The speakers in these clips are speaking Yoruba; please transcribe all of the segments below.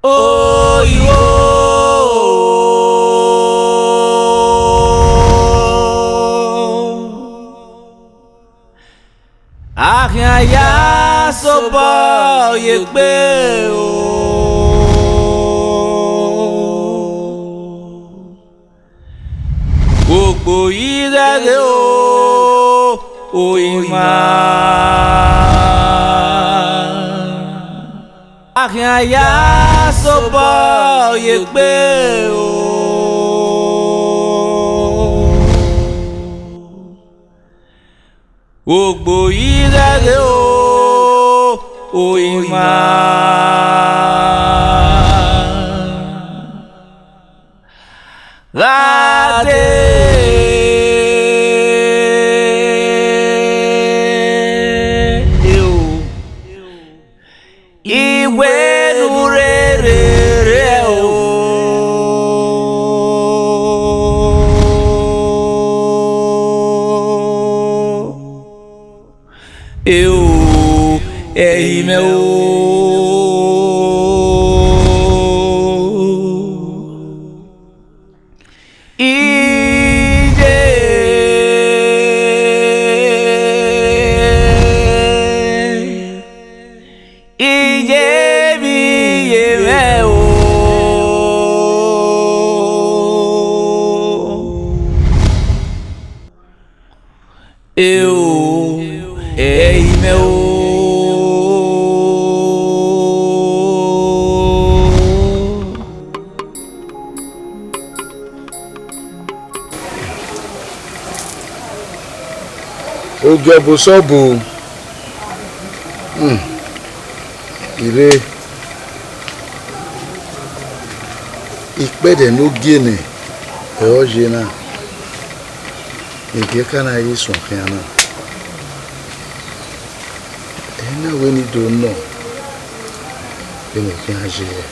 Oh, yo. Akanya soba yekbe o. Gbogbo irere o, oyima. Akanya soba yekbe o. Gbogbo irere o, oyima. Lade. Eu ei meu ei meu ojú ọbọ ṣọ́ọ̀bù ire ìpẹ́dẹ̀ ló gé ní ẹ̀họ́ ṣe náà ìgbẹ́ kánà yìí sùn fún yà náà ẹ̀yìn náà wé ní dòun náà bí mo fi hàn ṣe yẹ.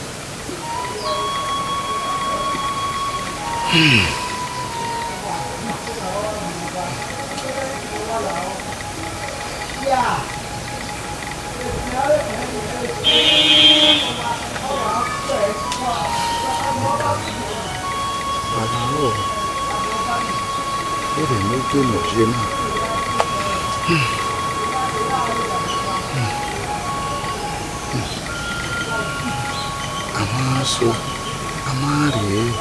Ele não tem nojento. Amasso, amare.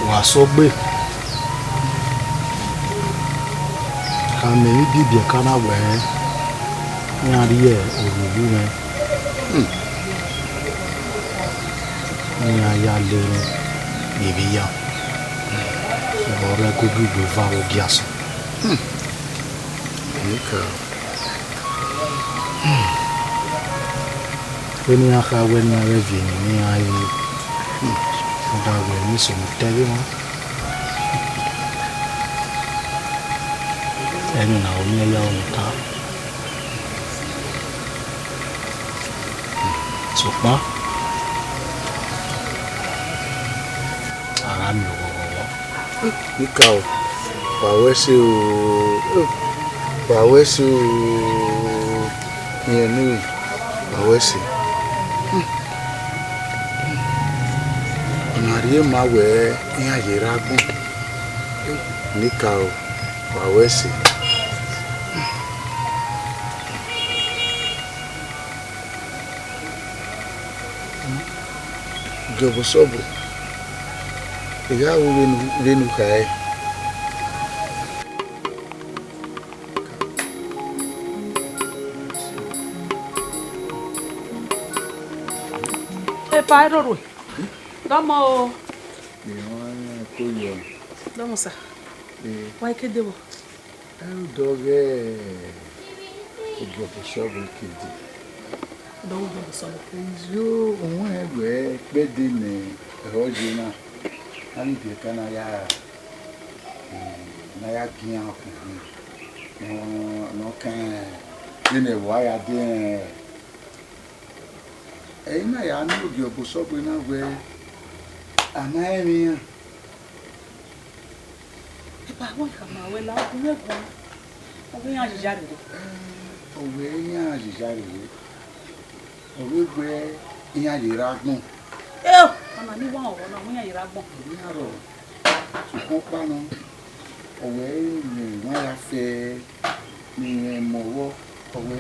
Wasobe. Kame bibi kana we nyari e olulu me nya ya le bibi ya ore ko bibi va o giaso nika when ya ka when ya revini ni ayi da we ni so mutebe mo ẹnu na omi ẹyà ọ̀nùká ṣùgbọ́n ara mi ò wọ̀wọ̀. Níkà ò pàwẹ́ sí o ìyẹn ní pàwẹ́ sí. Ọ̀nà àríyé máa wẹ̀ ẹ́ ní àyèrè agún. Níkà ò pàwẹ́ sí. Jobo sobo ìyàwó lẹ́nu kàá pai rồi đó mà cô yo đó mà sao quay cái điều eu doge o jobo sobo kidi đâu đâu sao yo òun ẹgbẹ́ pẹ́ẹ́dé ní ẹ̀họ́ jẹ́ náà á ní ìdíyẹ kan náà yá gbìyàn ọkùnrin náà kàn nínú ẹ̀wọ̀ ayá dé ẹ̀yìn náà yà á ní òbí ọ̀bọ̀ sọ́gbẹ́ náà wẹ́ Anaemi. Epa won kama we la ogun egun. Ogun yan jijare de. Owe yan jijare. Owe gbe yan jiragbon. Ona ni wa oro na won yan jiragbon. Ni aro. Ko pa no. Owe ni wa ya fe ni mowo. Owe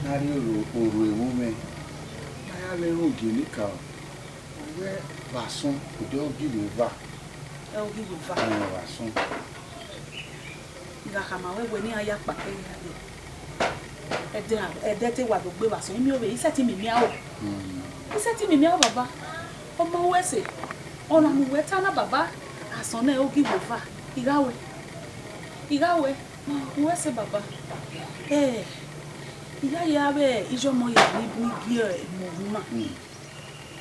nari oru ewu me. Aya le ro gini ka. Owe basun ode ogiri va. Ogiri va. Basun. Nga kama we ni aya pate ya ede te wa do gbe wa so mi o be ise ti mi mi awo ise ti mi mi awo baba omo we se ona mu we ta na baba asan na ogi wo fa igawe we se baba iya ya be ijo mo ya ni gi mo ma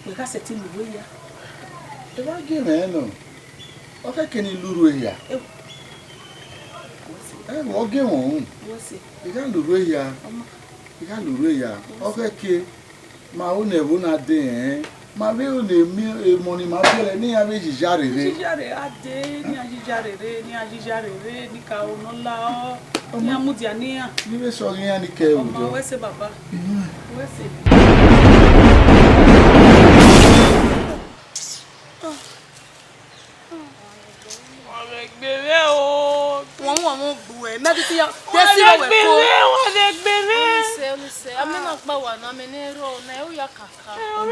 we ka se ti mi we ya e ba gi me no o fe kini luru ya oge won iga luru ya o fe ke ma o ne bu na de ma be o le mi mo ni ma bele ni ya meji jare ade ni ajijare re ni ka ono la o ni amudia ni ya ni be so yin ni ke o jo we se baba we se gbere o wọ́n bu ẹ mebi ti ya desi lo we ko wọ́n de gbere Olise amena pa wa na me ne ro na e o ya kaka o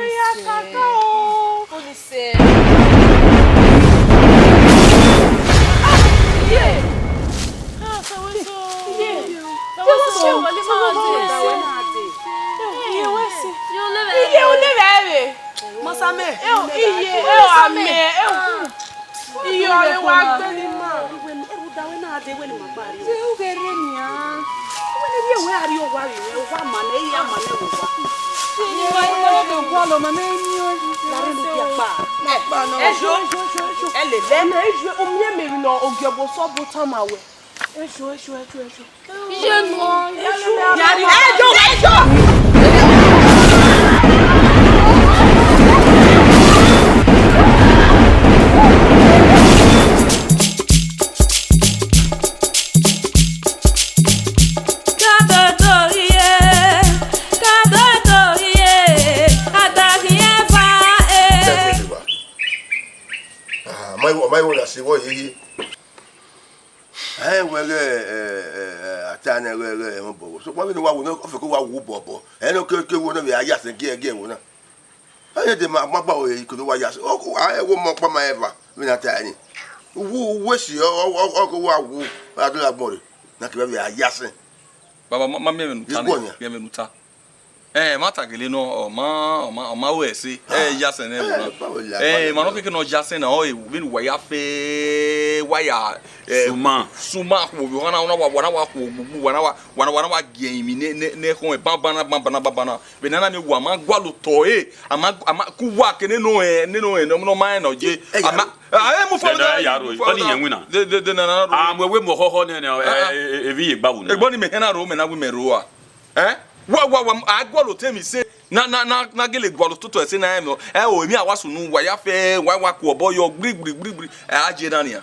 Olise so wali ma de iye o le bebe mosame iye ame iye o wa gbe ni ma eru dawe na de we ni ma bari se o gere ni a we ni we ari o wa re o wa ma na iya ma na wo wa ni wa o do gwa lo ma na ni o la re lu ki apa no ejo ele le na ejo o mi e meri no ogebo so bo ta ma we ejo iye no yari ejo my own as what he I will attend a so what we will not offer go and okay, one of the ayas and gear again. I had the mabba, could do yes. Oh, I won't mock my ever when I tell you. Who wish you or go out, I do have more. Not to be a yasin. Baba Mamma, matagele no o ma we si jasen e no ma no ke no jasen na o e bi no ya fe waya suma ko bi wana wa ko gugu wana wa giemi ne ko e bambana be na me wa ma gwalo to ama ku wa ke ne no ma no je ama mu fo na yaro oni yenwina de na we mo ho ne e bi ye gbawo e gboni me na ro me na we me ro a wa agwalo temi say na gele gwalo toto ese na emo o emi awasu nu wa ya fe wa ko obo yo gbri aje na nia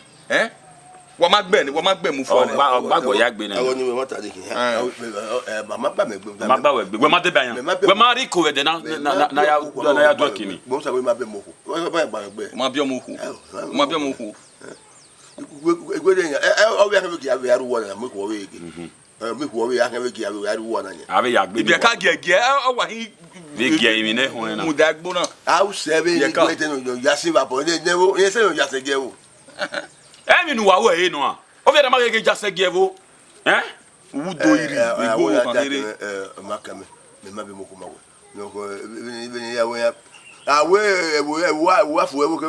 wa ma gbe mu fo ne gbagbo ya gbe na awon ni mo ta de kin mama ba me gbe ma gba we ma de ba yan we ma ri ko we de na ya do kini mo sa we ma be mo ko we ba gbe ma bi o mo ku egwe de yan o we kan be ya ru wo na mo ko we ege me ko we ya kan be ya ru wo na yan ave ya gbe ibi ka gege o wa hi be ge mi ne ho na mu da gbo na how 7 we ten no ya se ba bo ne wo ye se no ya se ge wo mi nu wa wo e no a o fe da ma ge ja se ge wo wu do iri ego kan ire makame me ma be mo ko ma wo no ko be ya wo ya awe fu ewo ke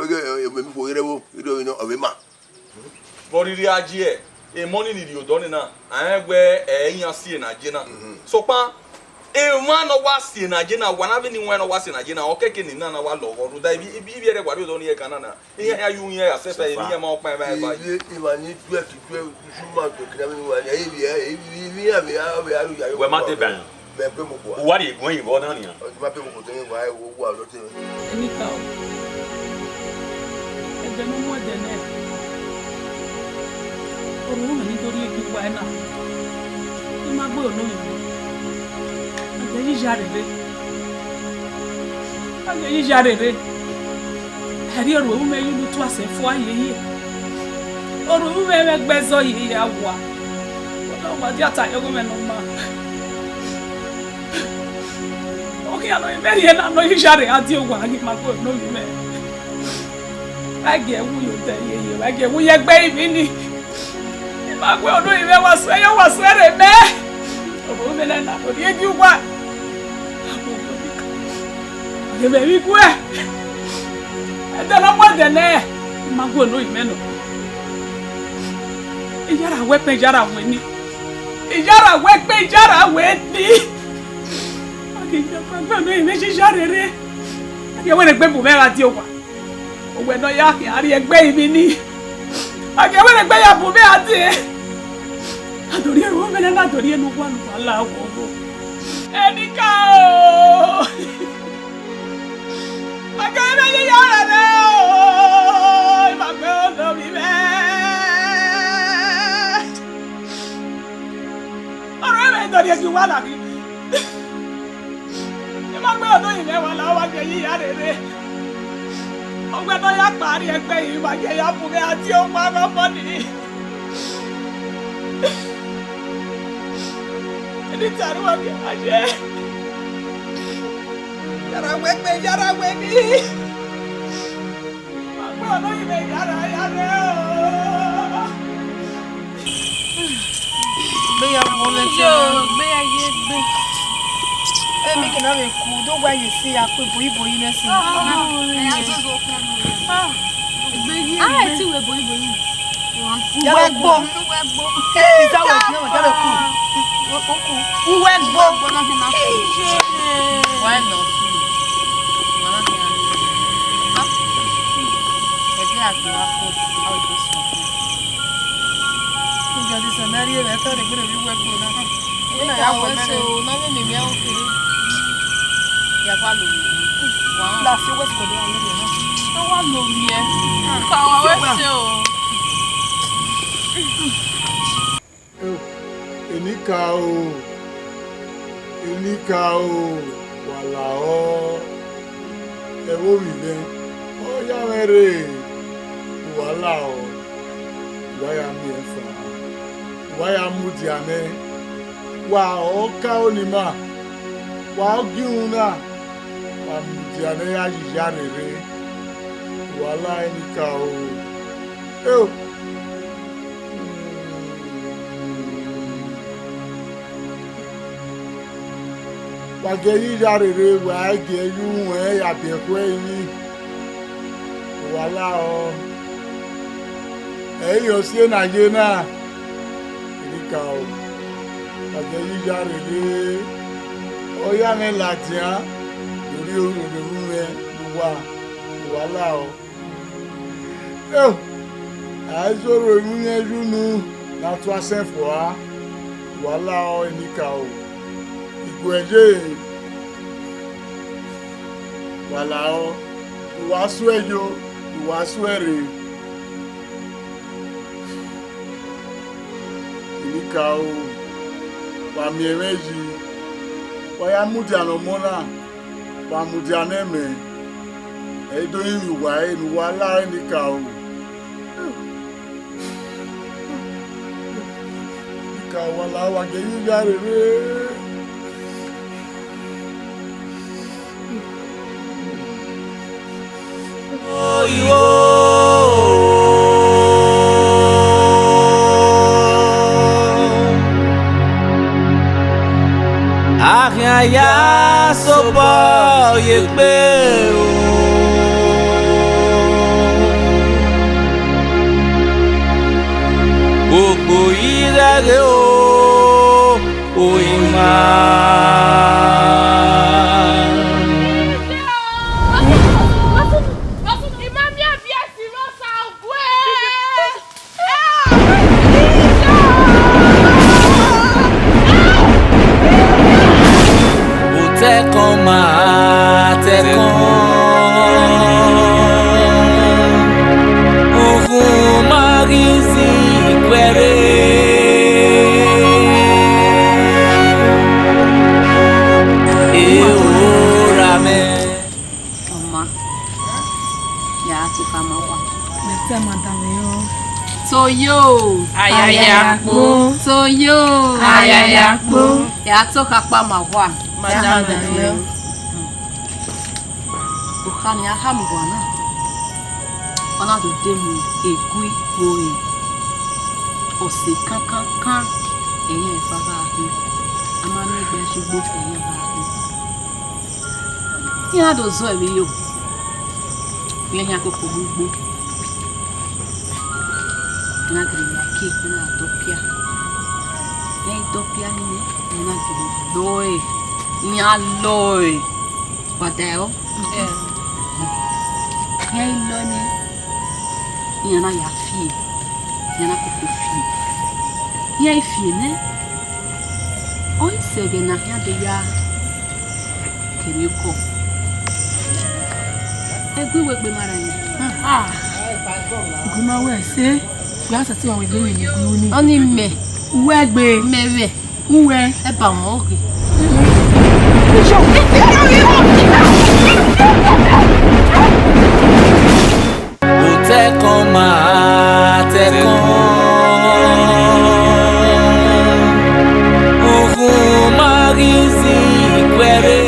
me fo ire wo ido no o be ma boriri aje e money ni di odo ni na anegbe eyan si na je na so pa e ma no wa si na je na wana be ni wan no wa si na je na o keke ni na wa lo oru da bi ere gwa bi odo ni e kan na ihe ya yu ihe ya se fe ni e ma o pa ba ba e ma ni tu e juma to kira mi wa e bi ya ru we ma de ban be pe mo ko wa ri gun yin bo na ni ma pe mo ko to yin wa wo wa lo te emi ka o de no mo de ne o ru me nítorí ki wa na ni ma gbe onu mi ade yi jarere hari oru me yu tu ase fo ayeye oru me me gbezo yi ya wa o ma dia ta yo me no ma okay ano me na no yi jare adi o wa ni ma gbe onu mi me age wu yo te yeye age wu ye gbe ibi ni ma gbe onu mi me wa so re me oru me na o die gi wa Ebe mi ku e. Ede na mo de ne. Ma go no imeno. Ijara we pe ijara we ni. Ijara we pe ijara we ni. Ake ijara gba no ime se jarere. Ake we le gbe bu mera ti o wa. Ogbe no ya ki ari egbe ibi ni. Ake we le gbe ya bu me ati. Adori eru me na adori enu wa nu ala wo. Enika o. Agora ele ora não, mas eu não me vejo. Ora me dori aqui o ala aqui. Mas eu não me vejo lá o que ele ia ver. O que não ia parir é que ele vai ganhar por me atirar uma rapaz. Ele tá no ambiente. Yara we ni. Ma no ibe yara o. Be ya mo le se. Be ya ye be. E mi ke na me ku do gba ye si ape boyi na si. Ya so so kan. Be ye. Ah, ti we boyi. Ya gbo. Ti ta we ti na ma ku. Uwe gbo na se na. Why not? Enika o wala o ewo mi be o ya mere wala o waya mi efa waya mudiane wa o ka onima wa ogiuna wa mudiane ya yare wala enika o Wagei jarere wa geyu we ya be ko yin wala o yo si na je na rika o wagei jarere o ya me latia lórí oru me wala o azoro munye junu na to asenfo a wala o enika o Gweje wala o wasu ejo wasu ere ilika o wa mi emeji wa ya mudiano mona wa mudiano eme edo yin wa enu wala ilika o ilika wala wa ge yin yarere Ahia sobo yegbe o gbogbo irere o oima Ayayakpo. Toyo. Ayayakpo. Ya toka pa mawa. Madame. Ukani ya hamgwana. Ona do demu egui boe. Ose kan. Eyen faga akin. Ama mi gbe shugbo eyen ba akin. Ina do zo ewe yo. Lẹ́yìn àkókò gbogbo na gịrị ya ke na atọpịa ya itọpịa niile na gịrị lọọ ya lọọ padà ya ilọ ni ya na ya fie ya na koko fie ya ifie ne o isege na ya de ya kere ko egwe gbe mara ni guna we se gba sa ti wa we gbe ni gunu ni Oni me. we gbe Mewe. uwe E ba mo oge. Utekon ma tekon. Uhuma gizi kwere.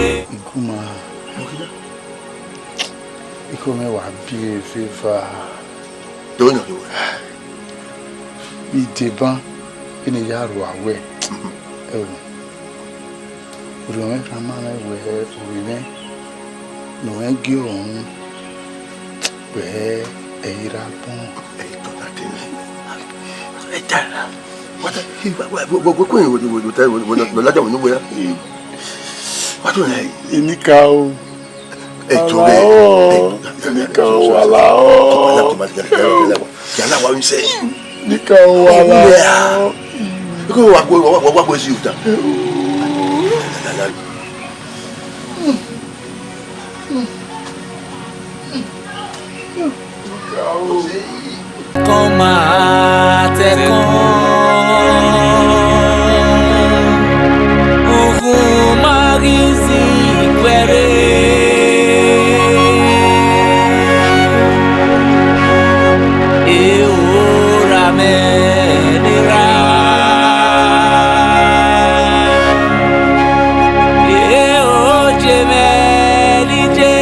Ikome wa bi fefa. Don't know. Ideban ina yaro awe. Uriwe kama na we uriwe. No egi ohun. We eira pon. To that thing. Etara. What ko yin wo ta wo laja wo no boya. What do you Inika o. eto re. Inika o wala o. Yala wa nse. Inika o wala. Ko wa ko si uta. Koma tekon. Uhuma gizi kwere. Eura menira. Eoje menije.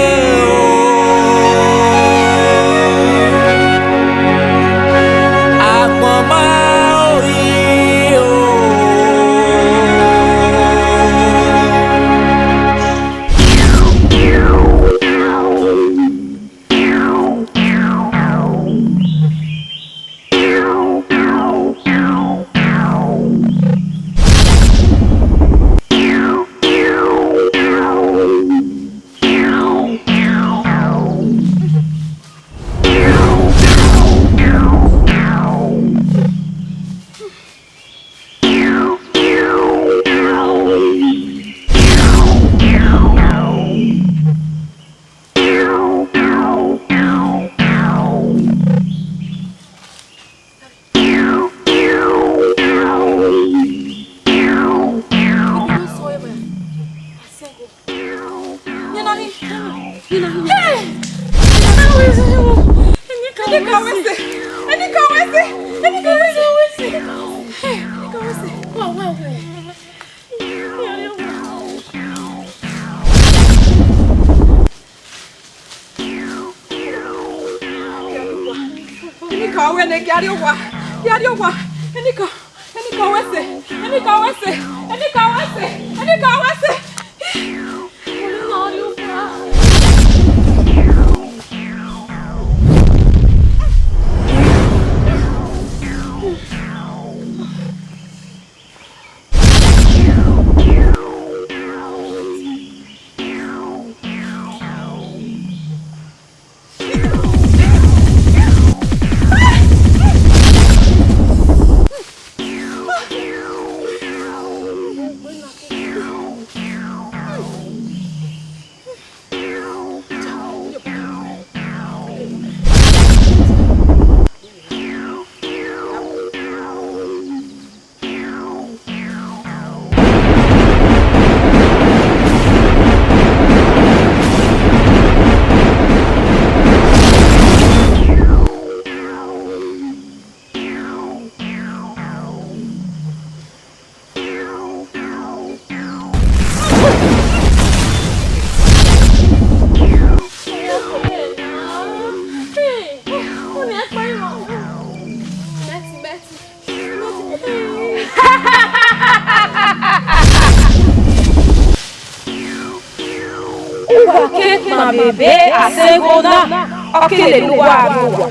Uwake ma bebe Azingho na okele nuwa nuwa.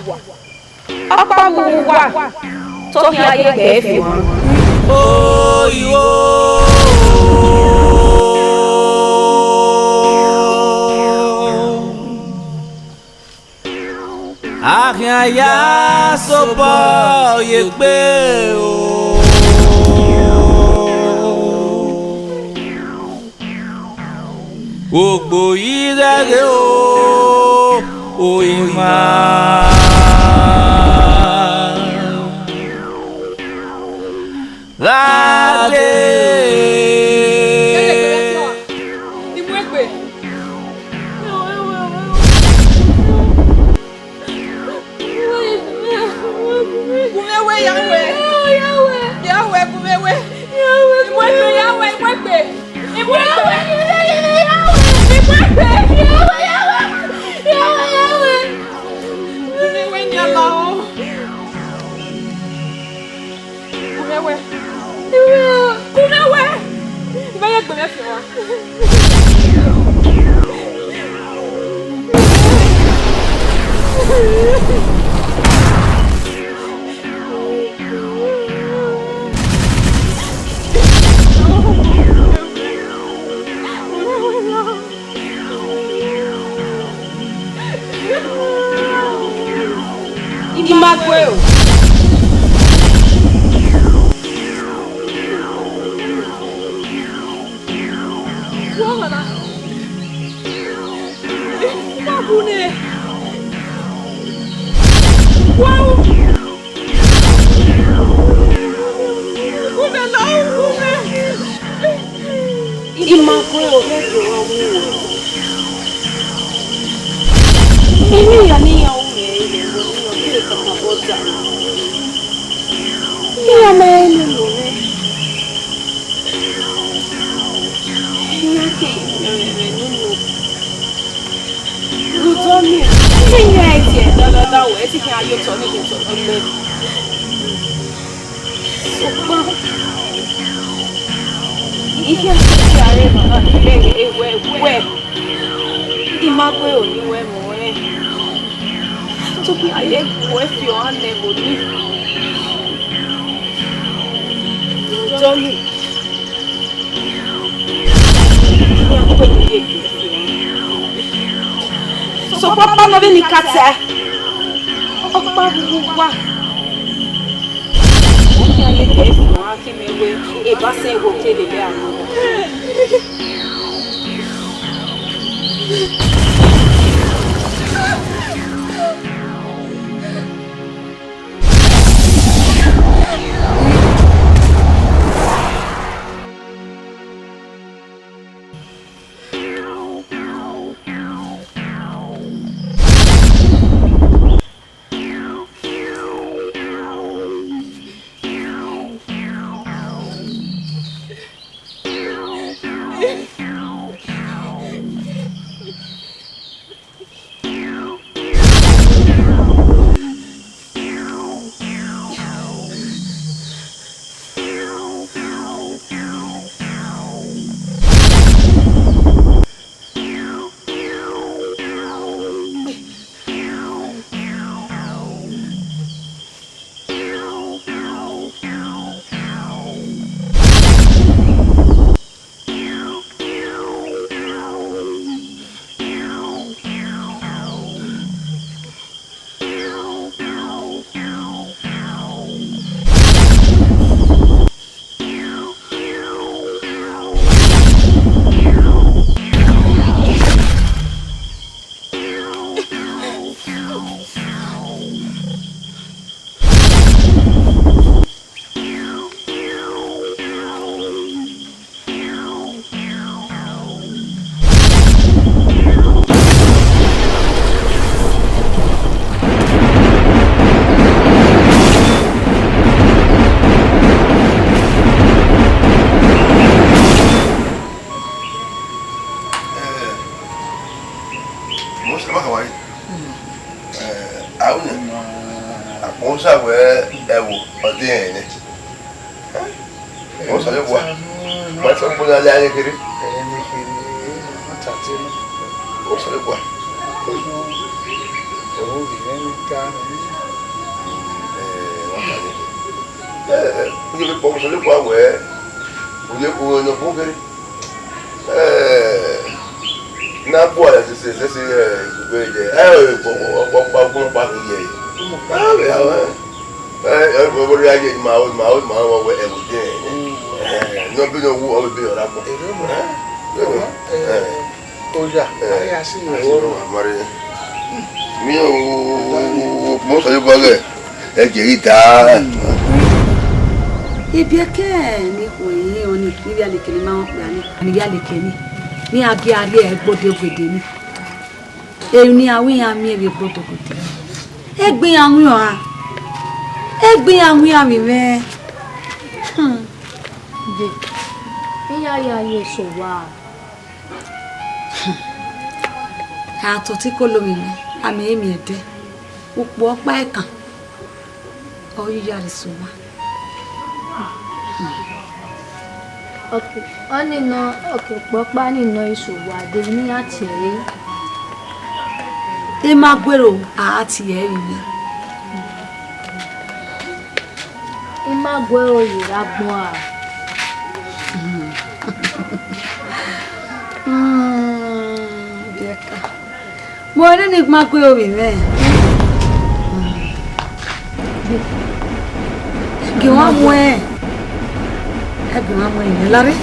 Apa muwa tohi aye gefe wa. Oh yo. Ahia sopo yekpe o. Ogbo irege o oima. So papa no be ni kate. Opa buwa. Oya ye ke fun akimewe e ba se go kele le anu. Mo sọ lẹ́wọ̀ mo sọ fún mi alẹ́ ayé kiri. Wọ́n tàtí ní. Mo sọ lẹ́wọ̀. Òun ìrẹ́ ń ká mi. Wọ́n tàtí. Ní ibi pọ̀ mo sọ lẹ́wọ̀ àwẹ̀ òye kò ní ọ̀pọ̀ kiri. N'a bọ̀ ẹ̀ ṣe ìgbé jẹ ọ̀pọ̀ pa mi yẹ yìí. Ọ̀rẹ́ ayé ni màá wọ ẹ̀wù díẹ̀ ní ọbí ní owó ọbí bí ọ̀rá pọ̀. Ọjà ayé àṣì ìwọ̀ mi ò mọ̀ sọ yóò bọ́lẹ̀ ẹ̀jẹ̀ yìí dáa. Ibi ẹ̀kẹ́ ni kò yí oní níbi àlèkè ni máa ń pè á ní níbi àlèkè ni ní abẹ́ alẹ́ ẹ̀ gbọ́dọ̀gbèdè ni èyí ni àwọn èèyàn mi èrè gbọ́dọ̀gbèdè ẹ gbin àwọn ọ̀hà ẹ gbin àwọn àmì rẹ̀. Ìyá ayé ṣòwò à. Àtọ̀ tí kò lómi mi àmì èmi ẹ̀dẹ́ òpó ọ̀pá ẹ̀kàn ọ̀ yíyá rẹ̀ ṣòwò. Ọ̀nìnà òkè pọ́pá nínú ìṣòwò àdé ní àtìrẹ́. Ẹ máa gbèrò àtìrẹ́ mi. Ẹ máa gbèrò ìrágbọ́n à. Mo ní ní máa gbèrò mi rẹ̀. Kí wọ́n mú ẹ. Ẹbí wọn mú ìyẹn lárí.